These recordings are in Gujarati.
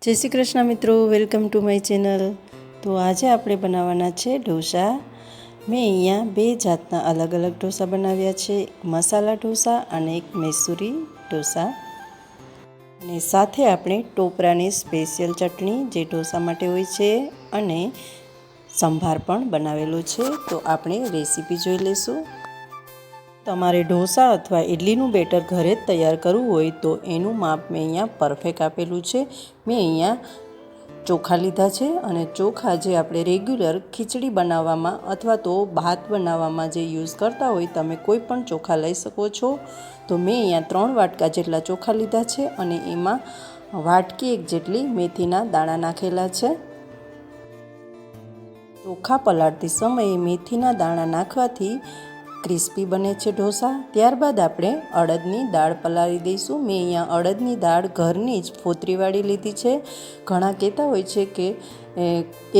જય શ્રી કૃષ્ણ મિત્રો, વેલકમ ટુ માય ચેનલ। તો આજે આપણે બનાવવાના છે ઢોસા। મેં અહીંયા બે જાતના અલગ અલગ ઢોસા બનાવ્યા છે, એક મસાલા ઢોસા અને એક મૈસૂરી ઢોસા। અને સાથે આપણે ટોપરાની સ્પેશિયલ ચટણી જે ઢોસા માટે હોય છે અને સંભાર પણ બનાવેલો છે। તો આપણે રેસીપી જોઈ લઈશું। તમારે ઢોસા અથવા ઇડલીનું બેટર ઘરે જ તૈયાર કરવું હોય તો એનું માપ મેં અહીંયા પરફેક્ટ આપેલું છે। મેં અહીંયા ચોખા લીધા છે અને ચોખા જે આપણે રેગ્યુલર ખીચડી બનાવવામાં અથવા તો ભાત બનાવવામાં જે યુઝ કરતા હોય તમે કોઈ પણ ચોખા લઈ શકો છો। તો મેં અહીંયા 3 વાટકા જેટલા ચોખા લીધા છે અને એમાં વાટકી 1 જેટલી મેથીના દાણા નાખેલા છે। ચોખા પલાળતી સમયે મેથીના દાણા નાખવાથી ક્રિસ્પી બને છે ઢોસા। ત્યારબાદ આપણે અડદની દાળ પલાળી દઈશું। મેં અહીંયા અડદની દાળ ઘરની જ ફોતરીવાળી લીધી છે। ઘણા કહેતા હોય છે કે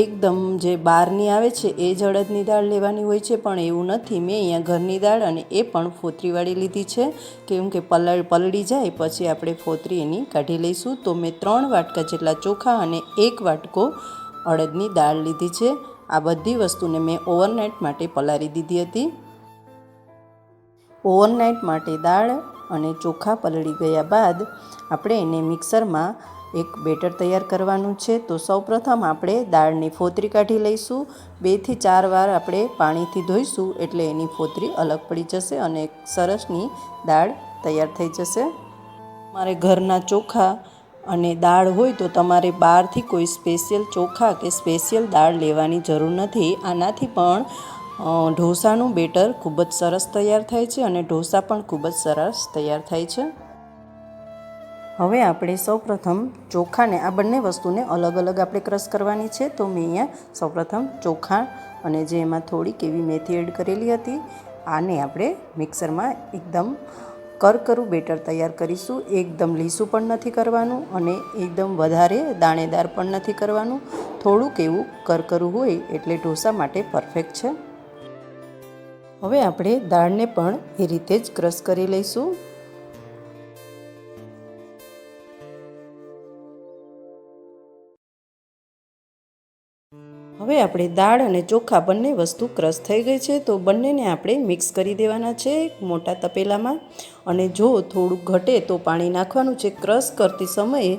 એકદમ જે બહારની આવે છે એ જ અડદની દાળ લેવાની હોય છે, પણ એવું નથી। મેં અહીંયા ઘરની દાળ અને એ પણ ફોતરીવાળી લીધી છે, કેમ કે પલળી જાય પછી આપણે ફોતરી એની કાઢી લઈશું। તો મેં 3 વાટકા જેટલા ચોખા અને 1 વાટકો અડદની દાળ લીધી છે। આ બધી વસ્તુને મેં ઓવરનાઇટ માટે પલાળી દીધી હતી। ઓવરનાઇટ માટે દાળ અને ચોખા પલળી ગયા બાદ આપણે એને મિક્સરમાં એક બેટર તૈયાર કરવાનું છે। તો સૌપ્રથમ આપણે દાળની ફોતરી કાઢી લઈશું। 2 થી 4 વાર આપણે પાણીથી ધોઈશું એટલે એની ફોતરી અલગ પડી જશે અને એક સરસની દાળ તૈયાર થઈ જશે। તમારે ઘરના ચોખા અને દાળ હોય તો તમારે બહારથી કોઈ સ્પેશિયલ ચોખા કે સ્પેશિયલ દાળ લેવાની જરૂર નથી। આનાથી પણ ઢોસાનું બેટર ખૂબ જ સરસ તૈયાર થાય છે અને ઢોસા પણ ખૂબ જ સરસ તૈયાર થાય છે। હવે આપણે સૌપ્રથમ ચોખાને આ બંને વસ્તુને અલગ અલગ આપણે ક્રશ કરવાની છે। તો મેં અહીંયા સૌપ્રથમ ચોખા અને જે એમાં થોડીક એવી મેથી એડ કરેલી હતી આને આપણે મિક્સરમાં એકદમ કરકરું બેટર તૈયાર કરીશું। એકદમ લીસું પણ નથી કરવાનું અને એકદમ વધારે દાણેદાર પણ નથી કરવાનું, થોડુંક એવું કરકરું હોય એટલે ઢોસા માટે પરફેક્ટ છે। હવે આપણે દાળને પણ એ રીતે જ ક્રશ કરી લઈશું। હવે આપણે દાળ અને ચોખા બંને વસ્તુ ક્રશ થઈ ગઈ છે તો બંનેને આપણે મિક્સ કરી દેવાના છે મોટા તપેલામાં। અને જો થોડુંક ઘટે તો પાણી નાખવાનું છે। ક્રશ કરતી સમયે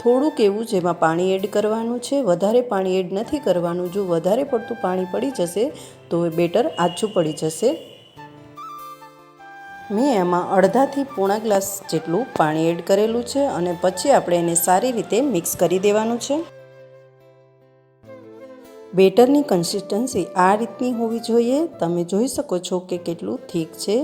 થોડુંક એવું જેમાં પાણી એડ કરવાનું છે, વધારે પાણી એડ નથી કરવાનું। જો વધારે પડતું પાણી પડી જશે તો એ બેટર આછું પડી જશે। મેં એમાં અડધાથી પોણા ગ્લાસ જેટલું પાણી એડ કરેલું છે અને પછી આપણે એને સારી રીતે મિક્સ કરી દેવાનું છે। બેટરની કન્સિસ્ટન્સી આ રીતની હોવી જોઈએ। તમે જોઈ શકો છો કે કેટલું થીક છે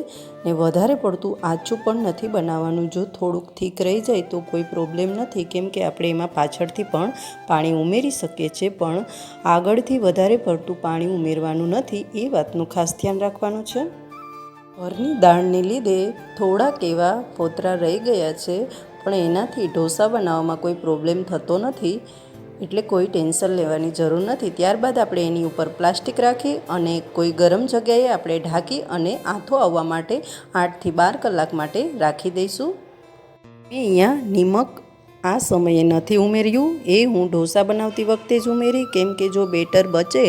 ને વધારે પડતું આછું પણ નથી બનાવવાનું। જો થોડુંક થીક રહી જાય તો કોઈ પ્રોબ્લેમ નથી, કેમ કે આપણે એમાં પાછળથી પણ પાણી ઉમેરી શકીએ છીએ, પણ આગળથી વધારે પડતું પાણી ઉમેરવાનું નથી, એ વાતનું ખાસ ધ્યાન રાખવાનું છે। ઘરની દાળને લીધે થોડાક એવા ફોતરા રહી ગયા છે, પણ એનાથી ઢોસા બનાવવામાં કોઈ પ્રોબ્લેમ થતો નથી, એટલે કોઈ ટેન્શન લેવાની જરૂર નથી। ત્યારબાદ આપણે એની ઉપર પ્લાસ્ટિક રાખી અને કોઈ ગરમ જગ્યાએ આપણે ઢાંકી અને આથો આવવા માટે 8 થી 12 કલાક માટે રાખી દઈશું। મેં અહીંયા નિમક આ સમયે નથી ઉમેર્યું, એ હું ઢોસા બનાવતી વખતે જ ઉમેરી, કેમ કે જો બેટર બચે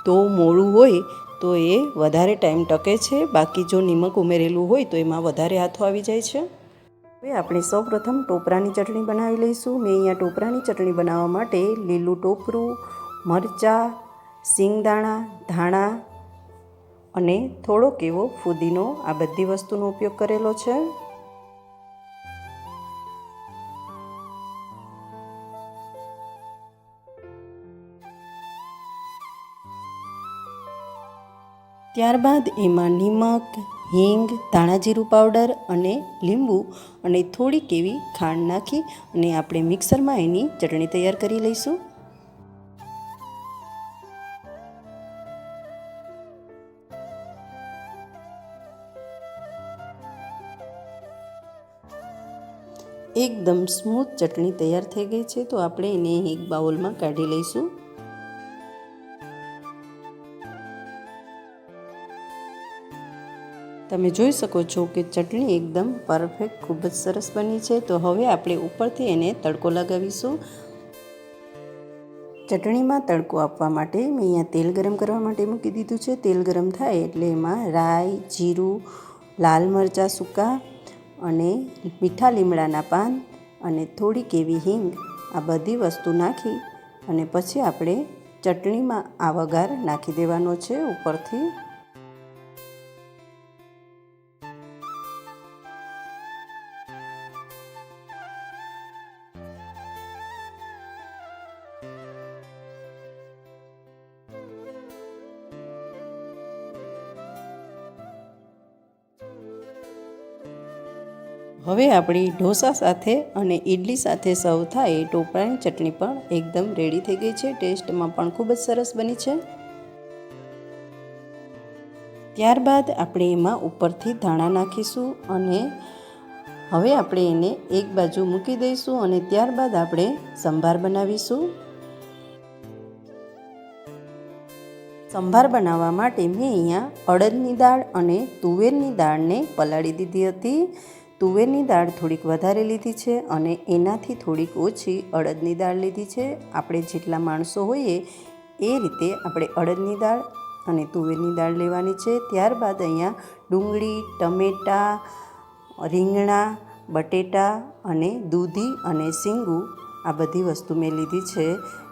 તો મોળું હોય તો એ વધારે ટાઈમ ટકે છે, બાકી જો નિમક ઉમેરેલું હોય તો એમાં વધારે આથો આવી જાય છે। હવે આપણે સૌપ્રથમ ટોપરાની ચટણી બનાવી લઈશું। મેં અહીંયા ટોપરાની ચટણી બનાવવા માટે લીલું ટોપરું, મરચાં, સિંગદાણા, ધાણા અને થોડોક એવો ફુદીનો આ બધી વસ્તુનો ઉપયોગ કરેલો છે। ત્યારબાદ એમાં નિમક, હિંગ, ધાણાજીરું પાવડર અને લીંબુ અને થોડીક એવી ખાંડ નાખી અને આપણે મિક્સરમાં એની ચટણી તૈયાર કરી લઈશું। એકદમ સ્મૂથ ચટણી તૈયાર થઈ ગઈ છે તો આપણે એને એક બાઉલમાં કાઢી લઈશું। તમે જોઈ શકો છો કે ચટણી એકદમ પરફેક્ટ ખૂબ જ સરસ બની છે। તો હવે આપણે ઉપરથી એને તડકો લગાવીશું। ચટણીમાં તડકો આપવા માટે મેં અહીંયા તેલ ગરમ કરવા માટે મૂકી દીધું છે. તેલ ગરમ થાય એટલે એમાં રાઈ, જીરું, લાલ મરચાં સૂકા અને મીઠા લીમડાના પાન અને થોડીક એવી હિંગ આ બધી વસ્તુ નાખી અને પછી આપણે ચટણીમાં આ વઘાર નાખી દેવાનો છે ઉપરથી. હવે આપણી ઢોસા સાથે અને ઇડલી સાથે સર્વ થાય એ ટોપરાની ચટણી પણ એકદમ રેડી થઈ ગઈ છે. ટેસ્ટમાં પણ ખૂબ જ સરસ બની છે. ત્યારબાદ આપણે એમાં ઉપરથી ધાણા નાખીશું અને હવે આપણે એને એક બાજુ મૂકી દઈશું અને ત્યારબાદ આપણે સંભાર બનાવીશું. સંભાર બનાવવા માટે મેં અહીંયા અડદની દાળ અને તુવેરની દાળને પલાળી દીધી હતી. તુવેરની દાળ થોડીક વધારે લીધી છે અને એનાથી થોડીક ઓછી અડદની દાળ લીધી છે. આપણે જેટલા માણસો હોઈએ એ રીતે આપણે અડદની દાળ અને તુવેરની દાળ લેવાની છે. ત્યારબાદ અહીંયા ડુંગળી, ટમેટાં, રીંગણાં, બટેટા અને દૂધી અને શીંગું આ બધી વસ્તુ મેં લીધી છે.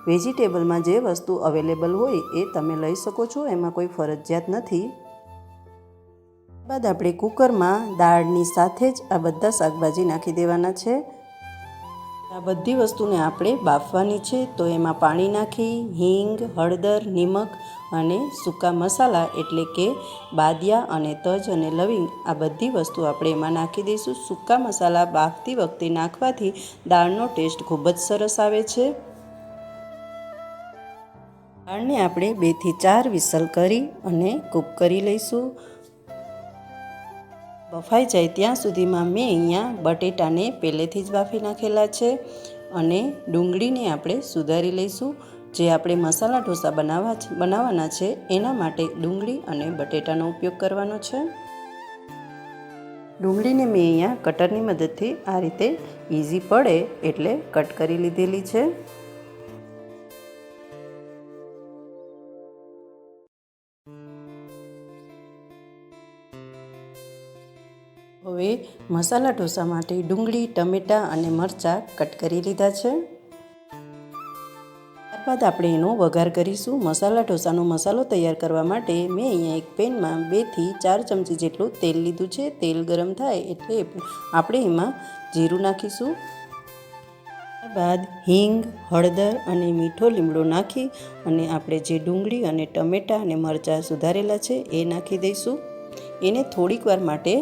વેજીટેબલમાં જે વસ્તુ અવેલેબલ હોય એ તમે લઈ શકો છો, એમાં કોઈ ફરજિયાત નથી. બાદ આપણે કુકરમાં દાળની સાથે જ આ બધા શાકભાજી નાખી દેવાના છે. આ બધી વસ્તુને આપણે બાફવાની છે. તો એમાં પાણી નાખી હિંગ, હળદર, નિમક અને સૂકા મસાલા એટલે કે બાદિયા અને તજ અને લવિંગ આ બધી વસ્તુ આપણે એમાં નાખી દઈશું. સૂકા મસાલા બાફતી વખતે નાખવાથી દાળનો ટેસ્ટ ખૂબ જ સરસ આવે છે. દાળને આપણે 2 થી 4 વિસલ કરી અને કૂક કરી લઈશું. બફાઈ જાય ત્યાં સુધીમાં મેં અહીંયા બટેટાને પહેલેથી જ બાફી નાખેલા છે અને ડુંગળીને આપણે સુધારી લઈશું. જે આપણે મસાલા ઢોસા બનાવવાના છે એના માટે ડુંગળી અને બટેટાનો ઉપયોગ કરવાનો છે. ડુંગળીને મેં અહીંયા કટરની મદદથી આ રીતે ઇઝી પડે એટલે કટ કરી લીધેલી છે. હવે મસાલા ઢોસા માટે ડુંગળી, ટમેટાં અને મરચાં કટ કરી લીધા છે. ત્યારબાદ આપણે એનો વઘાર કરીશું. મસાલા ઢોસાનો મસાલો તૈયાર કરવા માટે મેં અહીંયા એક પેનમાં 2 થી 4 ચમચી જેટલું તેલ લીધું છે. તેલ ગરમ થાય એટલે આપણે એમાં જીરું નાખીશું. ત્યારબાદ હિંગ, હળદર અને મીઠો લીમડો નાખી અને આપણે જે ડુંગળી અને ટમેટાં અને મરચાં સુધારેલા છે એ નાખી દઈશું. એને થોડીક વાર માટે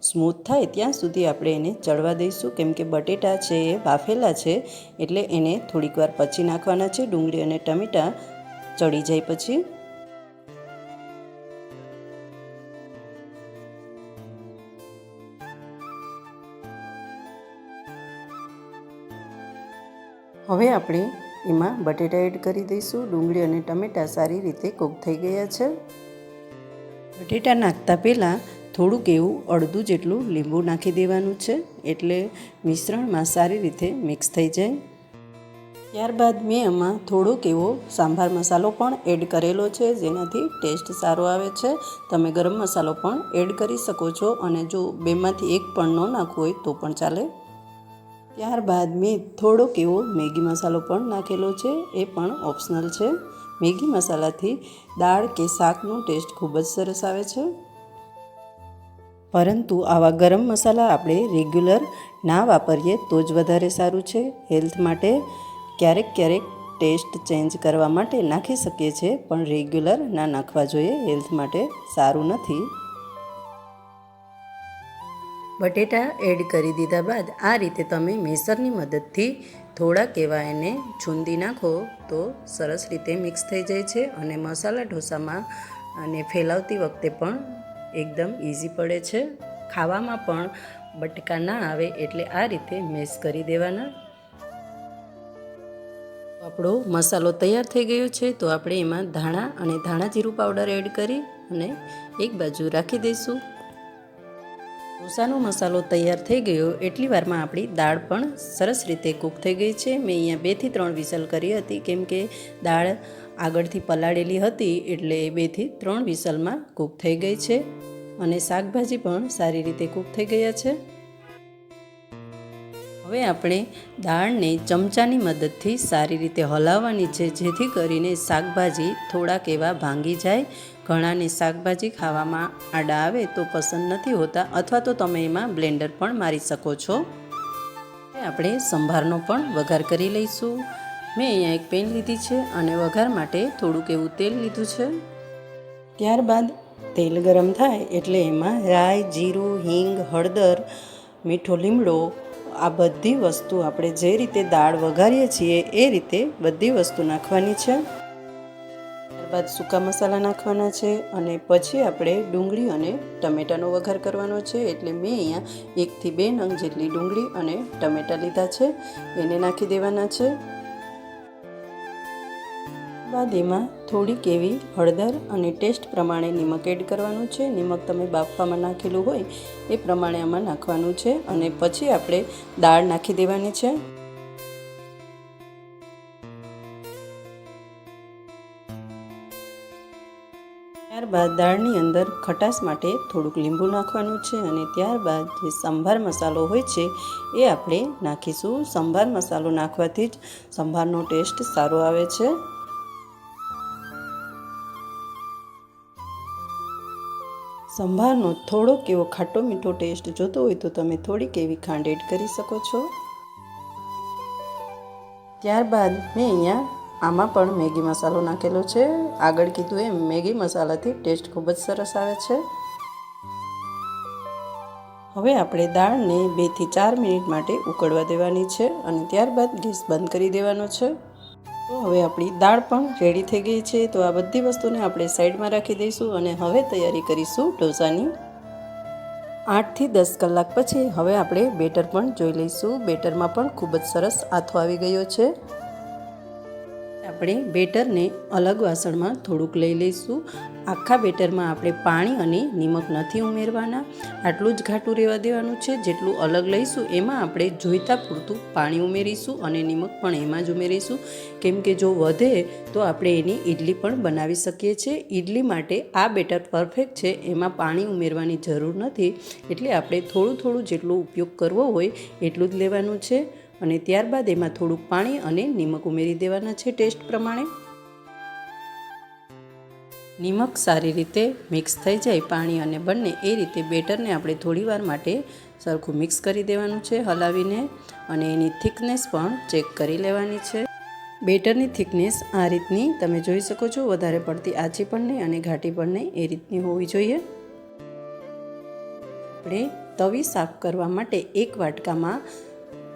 સ્મૂથ થાય ત્યાં સુધી આપણે એને ચડવા દઈશું. કેમ કે બટેટા છે એ બાફેલા છે એટલે એને થોડીક વાર પછી નાખવાના છે. ડુંગળી અને ટમેટાં ચડી જાય પછી. હવે આપણે એમાં બટેટા એડ કરી દઈશું. ડુંગળી અને ટમેટાં સારી રીતે કૂક થઈ ગયા છે. બટેટા નાખતા પહેલાં થોડુંક એવું અડધું જેટલું લીંબુ નાખી દેવાનું છે એટલે મિશ્રણમાં સારી રીતે મિક્સ થઈ જાય. ત્યારબાદ મેં આમાં થોડોક એવો સાંભાર મસાલો પણ એડ કરેલો છે જેનાથી ટેસ્ટ સારો આવે છે. તમે ગરમ મસાલો પણ એડ કરી શકો છો અને જો બેમાંથી એક પણ ન નાખવો હોય તો પણ ચાલે. ત્યારબાદ મેં થોડોક એવો મેગી મસાલો પણ નાખેલો છે, એ પણ ઓપ્શનલ છે. મેગી મસાલાથી દાળ કે શાકનો ટેસ્ટ ખૂબ જ સરસ આવે છે. પરંતુ આવા ગરમ મસાલા આપણે રેગ્યુલર ના વાપરીએ તો જ વધારે સારું છે. હેલ્થ માટે ક્યારેક ટેસ્ટ ચેન્જ કરવા માટે નાખી શકીએ છીએ પણ રેગ્યુલર ના નાખવા જોઈએ, હેલ્થ માટે સારું નથી. બટેટા એડ કરી દીધા બાદ આ રીતે તમે મેસરની મદદથી થોડાક એવા એને છૂંદી નાખો તો સરસ રીતે મિક્સ થઈ જાય છે અને મસાલા ઢોસામાં અને ફેલાવતી વખતે પણ એકદમ ઇઝી પડે છે. ખાવામાં પણ બટકા ના આવે એટલે આ રીતે મેશ કરી દેવાના. આપણો મસાલો તૈયાર થઈ ગયો છે તો આપણે એમાં ધાણા અને ધાણા જીરું પાવડર એડ કરી અને એક બાજુ રાખી દઈશું. ઢોસાનો મસાલો તૈયાર થઈ ગયો એટલી વારમાં આપણી દાળ પણ સરસ રીતે કૂક થઈ ગઈ છે. મેં અહીંયા 2 થી 3 વિસલ કરી હતી, કેમ કે દાળ આગળથી પલાળેલી હતી, એટલે 2 થી 3 વિસલમાં કૂક થઈ ગઈ છે. અને શાકભાજી પણ સારી રીતે કૂક થઈ ગયા છે. હવે આપણે દાળને ચમચાની મદદથી સારી રીતે હલાવવાની છે, જેથી કરીને શાકભાજી થોડાક એવા ભાંગી જાય. ઘણાને શાકભાજી ખાવામાં આડા આવે તો પસંદ નથી હોતા, અથવા તો તમે એમાં બ્લેન્ડર પણ મારી શકો છો. આપણે સંભારનો પણ વઘાર કરી લઈશું. મેં અહીંયા એક પેન લીધી છે અને વઘાર માટે થોડુંક એવું તેલ લીધું છે. ત્યારબાદ તેલ ગરમ થાય એટલે એમાં રાઈ, જીરું, હિંગ, હળદર, મીઠો લીમડો, આ બધી વસ્તુ આપણે જે રીતે દાળ વઘારીએ છીએ એ રીતે બધી વસ્તુ નાખવાની છે. ત્યારબાદ સૂકા મસાલા નાખવાના છે અને પછી આપણે ડુંગળી અને ટમેટાનો વઘાર કરવાનો છે. એટલે મેં અહીંયા 1 થી 2 નંગ જેટલી ડુંગળી અને ટમેટાં લીધા છે, એને નાખી દેવાના છે. બાદ એમાં થોડીક એવી હળદર અને ટેસ્ટ પ્રમાણે નિમક એડ કરવાનું છે. નિમક તમે બાફવામાં નાખેલું હોય એ પ્રમાણે આમાં નાખવાનું છે અને પછી આપણે દાળ નાખી દેવાની છે. ત્યારબાદ દાળની અંદર ખટાશ માટે થોડુંક લીંબુ નાખવાનું છે અને ત્યારબાદ જે સંભાર મસાલો હોય છે એ આપણે નાખીશું. સંભાર મસાલો નાખવાથી જ સંભારનો ટેસ્ટ સારો આવે છે. સંભારનો થોડોક એવો ખાટો મીઠો ટેસ્ટ જોતો હોય તો તમે થોડીક એવી ખાંડ એડ કરી શકો છો. ત્યારબાદ મેં અહીંયા આમાં પણ મેગી મસાલો નાખેલો છે. આગળ કીધું એમ મેગી મસાલાથી ટેસ્ટ ખૂબ જ સરસ આવે છે. હવે આપણે દાળને 2 થી 4 મિનિટ માટે ઉકળવા દેવાની છે અને ત્યારબાદ ગેસ બંધ કરી દેવાનો છે. તો હવે આપણી દાળ પણ રેડી થઈ ગઈ છે. તો આ બધી વસ્તુને આપણે સાઈડમાં રાખી દઈશું અને હવે તૈયારી કરીશું ઢોસાની. 8 થી 10 કલાક પછી હવે આપણે બેટર પણ જોઈ લઈશું. બેટરમાં પણ ખૂબ જ સરસ આથો આવી ગયો છે. આપણે બેટરને અલગ વાસણમાં થોડુંક લઈ લઈશું. આખા બેટરમાં આપણે પાણી અને નિમક નથી ઉમેરવાના, આટલું જ ઘાટું રહેવા દેવાનું છે. જેટલું અલગ લઈશું એમાં આપણે જોઈતા પૂરતું પાણી ઉમેરીશું અને નિમક પણ એમાં જ ઉમેરીશું, કેમ કે જો વધે તો આપણે એની ઈડલી પણ બનાવી શકીએ છીએ. ઈડલી માટે આ બેટર પરફેક્ટ છે, એમાં પાણી ઉમેરવાની જરૂર નથી. એટલે આપણે થોડું થોડું જેટલો ઉપયોગ કરવો હોય એટલું જ લેવાનું છે અને ત્યારબાદ એમાં થોડુંક પાણી અને નિમક ઉમેરી દેવાના છે ટેસ્ટ પ્રમાણે. નિમક સારી રીતે મિક્સ થઈ જાય પાણી અને બંને, એ રીતે બેટરને આપણે થોડીવાર માટે સરખું મિક્સ કરી દેવાનું છે હલાવીને, અને એની થિકનેસ પણ ચેક કરી લેવાની છે. બેટરની થિકનેસ આ રીતની તમે જોઈ શકો છો. વધારે પડતી આછી પણ નહીં અને ઘાટી પણ નહીં, એ રીતની હોવી જોઈએ. આપણે તવી સાફ કરવા માટે એક વાટકામાં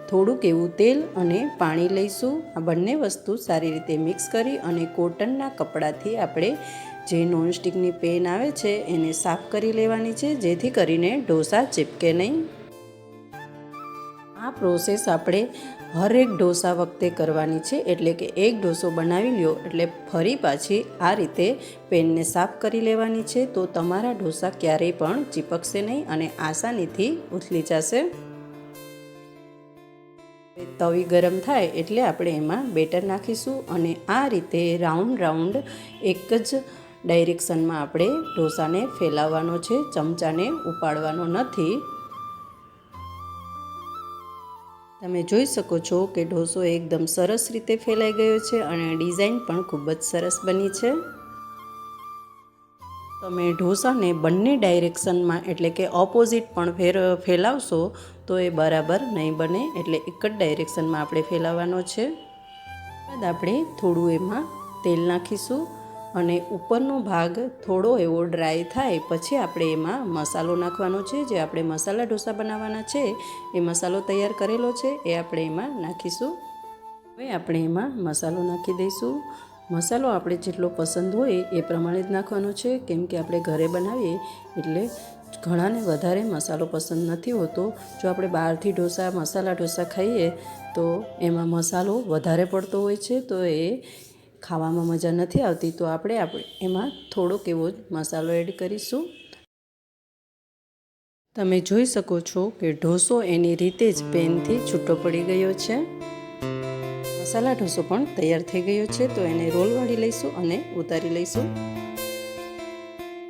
થોડુંક એવું તેલ અને પાણી લઈશું. આ બંને વસ્તુ સારી રીતે મિક્સ કરી અને કોટનના કપડાથી આપણે જે નોનસ્ટિકની પેન આવે છે એને સાફ કરી લેવાની છે, જેથી કરીને ઢોસા ચીપકે નહીં. આ પ્રોસેસ આપણે હરેક ઢોસા વખતે કરવાની છે. એટલે કે એક ઢોસો બનાવી લ્યો એટલે ફરી પાછી આ રીતે પેનને સાફ કરી લેવાની છે. તો તમારા ઢોસા ક્યારેય પણ ચીપકશે નહીં અને આસાનીથી ઉથલી જશે. તવી ગરમ થાય એટલે આપણે એમાં બેટર નાખીશું અને આ રીતે રાઉન્ડ એક જ ડાયરેક્શનમાં આપણે ઢોસાને ફેલાવવાનો છે, ચમચાને ઉપાડવાનો નથી. તમે જોઈ શકો છો કે ઢોસો એકદમ સરસ રીતે ફેલાઈ ગયો છે અને ડિઝાઇન પણ ખૂબ જ સરસ બની છે. તમે ઢોસાને બંને ડાયરેક્શનમાં એટલે કે ઓપોઝિટ પણ ફેલાવશો તો એ બરાબર નહીં બને. એટલે એક જ ડાયરેક્શનમાં આપણે ફેલાવવાનો છે. બાદ આપણે થોડું એમાં તેલ નાખીશું અને ઉપરનો ભાગ થોડો એવો ડ્રાય થાય પછી આપણે એમાં મસાલો નાખવાનો છે. જે આપણે મસાલા ઢોસા બનાવવાના છે એ મસાલો તૈયાર કરેલો છે એ આપણે એમાં નાખીશું. હવે આપણે એમાં મસાલો નાખી દઈશું. મસાલો આપણે જેટલો પસંદ હોય એ પ્રમાણે જ નાખવાનો છે, કેમ કે આપણે ઘરે બનાવીએ એટલે ઘણાને વધારે મસાલો પસંદ નથી હોતો. જો આપણે બહારથી મસાલા ઢોસા ખાઈએ તો એમાં મસાલો વધારે પડતો હોય છે, તો એ ખાવામાં મજા નથી આવતી. તો આપણે એમાં થોડોક એવો જ મસાલો એડ કરીશું. તમે જોઈ શકો છો કે ઢોસો એની રીતે જ પેનથી છૂટો પડી ગયો છે. મસાલા ઢોસો પણ તૈયાર થઈ ગયો છે. તો એને રોલ વાળી લઈશું અને ઉતારી લઈશું.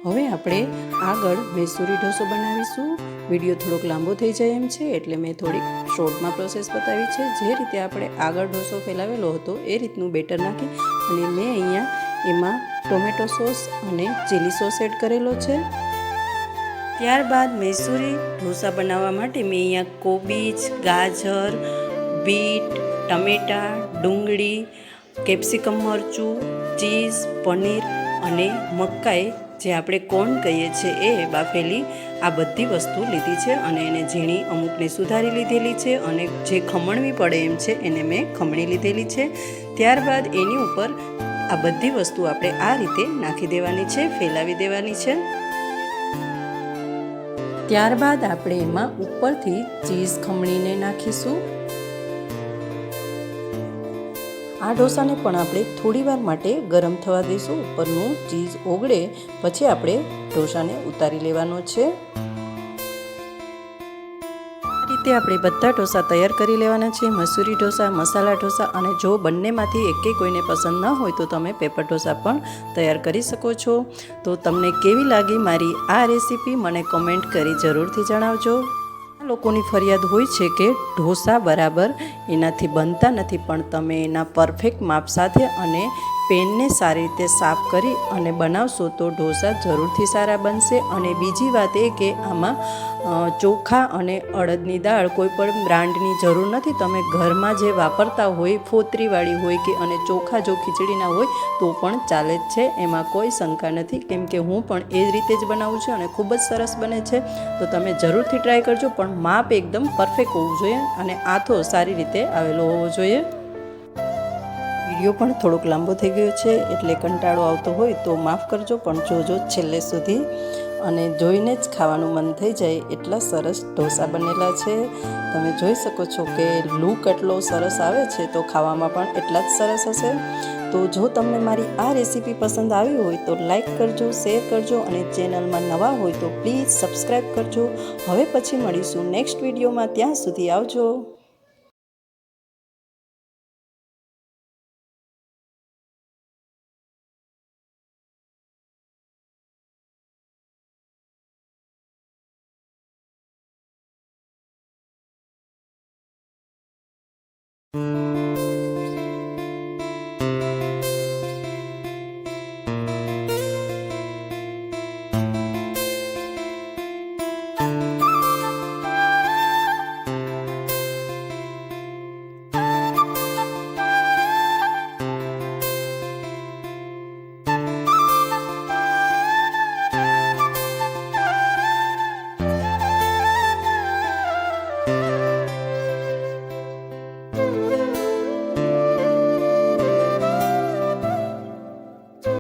હવે આપણે આગળ મૈસૂરી ઢોસો બનાવીશું. વિડીયો થોડોક લાંબો થઈ જાય એમ છે એટલે મેં થોડીક શોર્ટમાં પ્રોસેસ બતાવી છે. જે રીતે આપણે આગળ ઢોસો ફેલાવેલો હતો એ રીતનું બેટર નાખી અને મેં અહીંયા એમાં ટોમેટો સોસ અને ચીલી સોસ એડ કરેલો છે. ત્યારબાદ મૈસૂરી ઢોસા બનાવવા માટે મેં અહીંયા કોબીજ, ગાજર, બીટ, ટમેટાં, ડુંગળી, કેપ્સિકમ મરચું, ચીઝ, પનીર અને મકાઈ જે આપણે કોર્ન કહીએ છીએ એ બાફેલી આ બધી વસ્તુ લીધી છે અને એને ઝીણી અમુકને સુધારી લીધેલી છે અને જે ખમણવી પડે એમ છે એને મેં ખમણી લીધેલી છે. ત્યારબાદ એની ઉપર આ બધી વસ્તુ આપણે આ રીતે નાખી દેવાની છે, ફેલાવી દેવાની છે. ત્યારબાદ આપણે એમાં ઉપરથી ચીઝ ખમણીને નાખીશું. આ ઢોસાને પણ આપણે થોડીવાર માટે ગરમ થવા દઈશું. ઉપરનું ચીઝ ઓગળે પછી આપણે ઢોસાને ઉતારી લેવાનો છે. આ રીતે આપણે બધા ઢોસા તૈયાર કરી લેવાના છે. મસૂરી ઢોસા, મસાલા ઢોસા અને જો બંનેમાંથી એકેય કોઈને પસંદ ન હોય તો તમે પેપર ઢોસા પણ તૈયાર કરી શકો છો. તો તમને કેવી લાગી મારી આ રેસીપી મને કોમેન્ટ કરી જરૂરથી જણાવજો. લોકોની ફરિયાદ હોય છે કે ઢોસા બરાબર એનાથી બનતા નથી, પણ તમે એના પરફેક્ટ માપ સાથે અને પેનને સારી રીતે સાફ કરી અને બનાવશો તો ઢોસા જરૂરથી સારા બનશે. અને બીજી વાત એ કે આમાં ચોખા અને અડદની દાળ કોઈ પણ બ્રાન્ડની જરૂર નથી. તમે ઘરમાં જે વાપરતા હોય ફોતરીવાળી હોય કે અને ચોખા જો ખીચડીના હોય તો પણ ચાલે જ છે. એમાં કોઈ શંકા નથી, કેમ કે હું પણ એ જ રીતે જ બનાવું છું અને ખૂબ જ સરસ બને છે. તો તમે જરૂરથી ટ્રાય કરજો, પણ માપ એકદમ પરફેક્ટ હોવું જોઈએ અને આથો સારી રીતે આવેલો હોવો જોઈએ. વિડીયો પણ થોડોક લાંબો થઈ ગયો છે એટલે કંટાળો આવતો હોય તો માફ કરજો, પણ જોજો છેલ્લે સુધી અને જોઈને જ ખાવાનું મન થઈ જાય એટલા સરસ ઢોસા બનેલા છે. તમે જોઈ શકો છો કે લુક એટલો સરસ આવે છે તો ખાવામાં પણ એટલા જ સરસ હશે. તો જો તમને મારી આ રેસીપી પસંદ આવી હોય તો લાઈક કરજો, શેર કરજો અને ચેનલમાં નવા હોય તો પ્લીઝ સબસ્ક્રાઈબ કરજો. હવે પછી મળીશું નેક્સ્ટ વિડીયોમાં. ત્યાં સુધી આવજો.